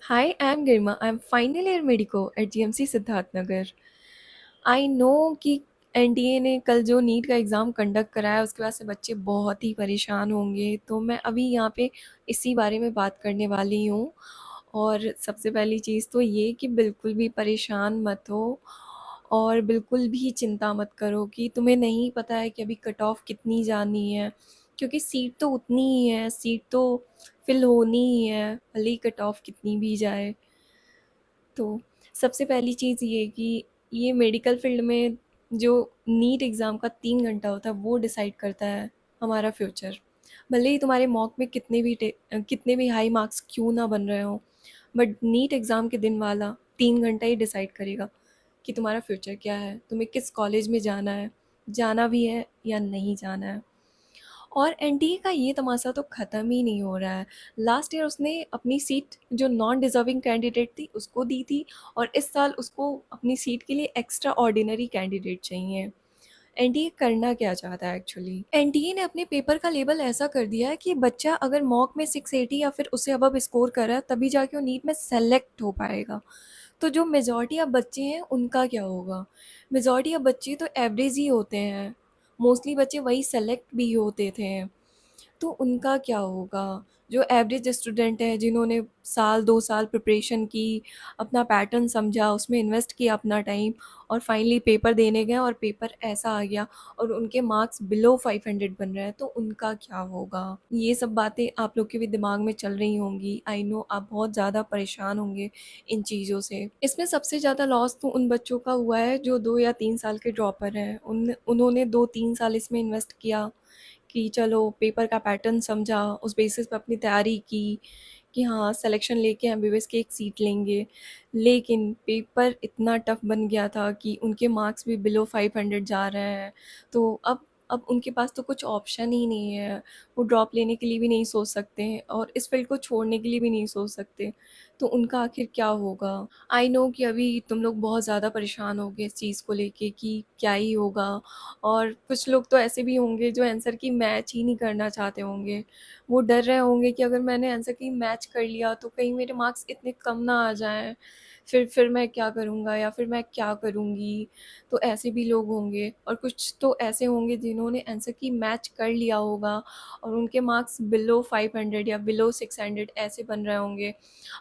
Hi, I'm Girma. I'm final year medico at GMC Siddharth Nagar. I know कि NTA ने कल जो नीट का एग्ज़ाम कंडक्ट कराया उसकी वजह से बच्चे बहुत ही परेशान होंगे, तो मैं अभी यहाँ पे इसी बारे में बात करने वाली हूँ। और सबसे पहली चीज़ तो ये कि बिल्कुल भी परेशान मत हो और बिल्कुल भी चिंता मत करो कि तुम्हें नहीं पता है कि अभी कट ऑफ कितनी जानी है, क्योंकि सीट तो उतनी ही है, सीट तो फिल होनी ही है, भले ही कट ऑफ कितनी भी जाए। तो सबसे पहली चीज़ ये कि ये मेडिकल फील्ड में जो नीट एग्ज़ाम का 3 घंटा होता है वो डिसाइड करता है हमारा फ्यूचर। भले ही तुम्हारे मॉक में कितने भी हाई मार्क्स क्यों ना बन रहे हों, बट नीट एग्ज़ाम के दिन वाला 3 घंटा ही डिसाइड करेगा कि तुम्हारा फ्यूचर क्या है, तुम्हें किस कॉलेज में जाना भी है या नहीं जाना है। और एनडीए का ये तमाशा तो ख़त्म ही नहीं हो रहा है। लास्ट ईयर उसने अपनी सीट जो नॉन डिज़र्विंग कैंडिडेट थी उसको दी थी, और इस साल उसको अपनी सीट के लिए एक्स्ट्रा ऑर्डिनरी कैंडिडेट चाहिए। एनडीए करना क्या चाहता है एक्चुअली? एनडीए ने अपने पेपर का लेबल ऐसा कर दिया है कि बच्चा अगर मॉक में 680 या फिर उससे अबव स्कोर कर रहा है तभी जाके वो नीट में सेलेक्ट हो पाएगा। तो जो मेजॉरिटी ऑफ बच्चे हैं उनका क्या होगा? मेजॉरिटी ऑफ बच्चे तो एवरेज ही होते हैं, मोस्टली बच्चे वही सेलेक्ट भी होते थे। तो उनका क्या होगा? जो एवरेज स्टूडेंट हैं जिन्होंने साल 2 साल प्रिपरेशन की, अपना पैटर्न समझा, उसमें इन्वेस्ट किया अपना टाइम, और फाइनली पेपर देने गए और पेपर ऐसा आ गया और उनके मार्क्स बिलो 500 बन रहे हैं, तो उनका क्या होगा? ये सब बातें आप लोग के भी दिमाग में चल रही होंगी। आई नो आप बहुत ज़्यादा परेशान होंगे इन चीज़ों से। इसमें सबसे ज़्यादा लॉस तो उन बच्चों का हुआ है जो 2 या 3 साल के ड्रॉपर हैं। उन्होंने 2-3 साल इसमें इन्वेस्ट किया कि चलो पेपर का पैटर्न समझा, उस बेसिस पे अपनी तैयारी की कि हाँ सिलेक्शन लेके एमबीबीएस की एक सीट लेंगे। लेकिन पेपर इतना टफ बन गया था कि उनके मार्क्स भी बिलो 500 जा रहे हैं। तो अब उनके पास तो कुछ ऑप्शन ही नहीं है। वो ड्रॉप लेने के लिए भी नहीं सोच सकते हैं और इस फील्ड को छोड़ने के लिए भी नहीं सोच सकते। तो उनका आखिर क्या होगा? आई नो कि अभी तुम लोग बहुत ज़्यादा परेशान होगे इस चीज़ को लेके कि क्या ही होगा, और कुछ लोग तो ऐसे भी होंगे जो आंसर की मैच ही नहीं करना चाहते होंगे। वो डर रहे होंगे कि अगर मैंने आंसर की मैच कर लिया तो कहीं मेरे मार्क्स इतने कम ना आ जाएँ, फिर मैं क्या करूँगा या फिर मैं क्या करूँगी? तो ऐसे भी लोग होंगे, और कुछ तो ऐसे होंगे जिन्होंने आंसर की मैच कर लिया होगा और उनके मार्क्स बिलो 500 या बिलो 600 ऐसे बन रहे होंगे,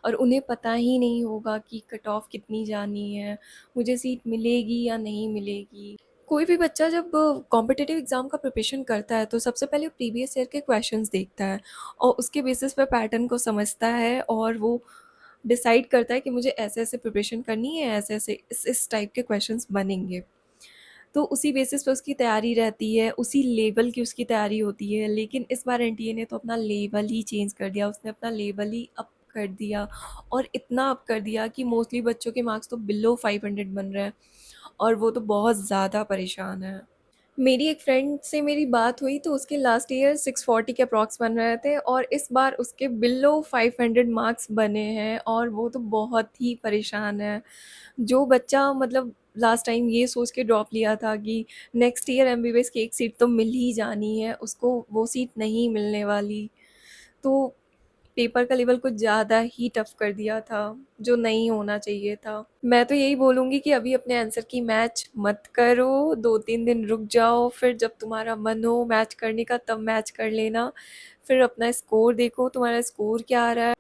और उन्हें पता ही नहीं होगा कि कट ऑफ कितनी जानी है, मुझे सीट मिलेगी या नहीं मिलेगी। कोई भी बच्चा जब कॉम्पिटिटिव एग्ज़ाम का प्रिपरेशन करता है तो सबसे पहले वो प्रीवियस ईयर के क्वेश्चंस देखता है और उसके बेसिस पे पैटर्न को समझता है, और वो डिसाइड करता है कि मुझे ऐसे-ऐसे प्रिपरेशन करनी है, ऐसे-ऐसे इस टाइप के क्वेश्चंस बनेंगे। तो उसी बेसिस पे उसकी तैयारी रहती है, उसी लेवल की उसकी तैयारी होती है। लेकिन इस बार एनटीए ने तो अपना लेवल ही चेंज कर दिया, उसने अपना लेवल ही अप कर दिया, और इतना अप कर दिया कि मोस्टली बच्चों के मार्क्स तो बिलो 500 बन रहे हैं, और वो तो बहुत ज़्यादा परेशान है। मेरी एक फ्रेंड से मेरी बात हुई तो उसके लास्ट ईयर 640 के अप्रॉक्स बन रहे थे, और इस बार उसके बिलो 500 मार्क्स बने हैं, और वो तो बहुत ही परेशान है। जो बच्चा मतलब लास्ट टाइम ये सोच के ड्रॉप लिया था कि नेक्स्ट ईयर एमबीबीएस की एक सीट तो मिल ही जानी है, उसको वो सीट नहीं मिलने वाली। तो पेपर का लेवल कुछ ज़्यादा ही टफ कर दिया था, जो नहीं होना चाहिए था। मैं तो यही बोलूँगी कि अभी अपने आंसर की मैच मत करो, 2-3 दिन रुक जाओ, फिर जब तुम्हारा मन हो मैच करने का तब मैच कर लेना। फिर अपना स्कोर देखो, तुम्हारा स्कोर क्या आ रहा है,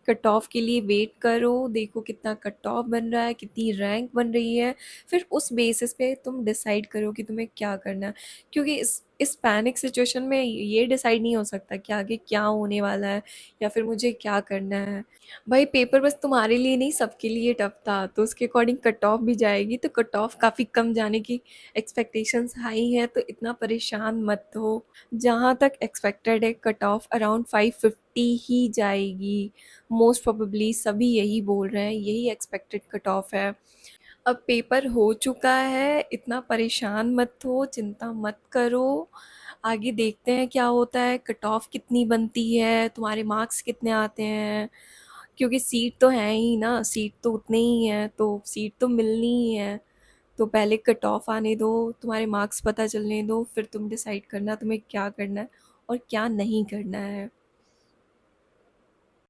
कट ऑफ के लिए वेट करो, देखो कितना कट ऑफ बन रहा है, कितनी रैंक बन रही है, फिर उस बेसिस पे तुम डिसाइड करो कि तुम्हें क्या करना है। क्योंकि इस पैनिक सिचुएशन में ये डिसाइड नहीं हो सकता कि आगे क्या होने वाला है या फिर मुझे क्या करना है। भाई पेपर बस तुम्हारे लिए नहीं, सबके लिए टफ था, तो उसके अकॉर्डिंग कट ऑफ भी जाएगी, तो कट ऑफ काफ़ी कम जाने की एक्सपेक्टेशंस हाई हैं, तो इतना परेशान मत हो। जहाँ तक एक्सपेक्टेड है कट ऑफ अराउंड 550 ही जाएगी, मोस्ट प्रोबेबली सभी यही बोल रहे हैं, यही एक्सपेक्टेड कट ऑफ है। अब पेपर हो चुका है, इतना परेशान मत हो, चिंता मत करो। आगे देखते हैं क्या होता है, कट ऑफ कितनी बनती है, तुम्हारे मार्क्स कितने आते हैं, क्योंकि सीट तो है ही ना, सीट तो उतने ही हैं, तो सीट तो मिलनी ही है। तो पहले कट ऑफ आने दो, तुम्हारे मार्क्स पता चलने दो, फिर तुम डिसाइड करना तुम्हें क्या करना है और क्या नहीं करना है।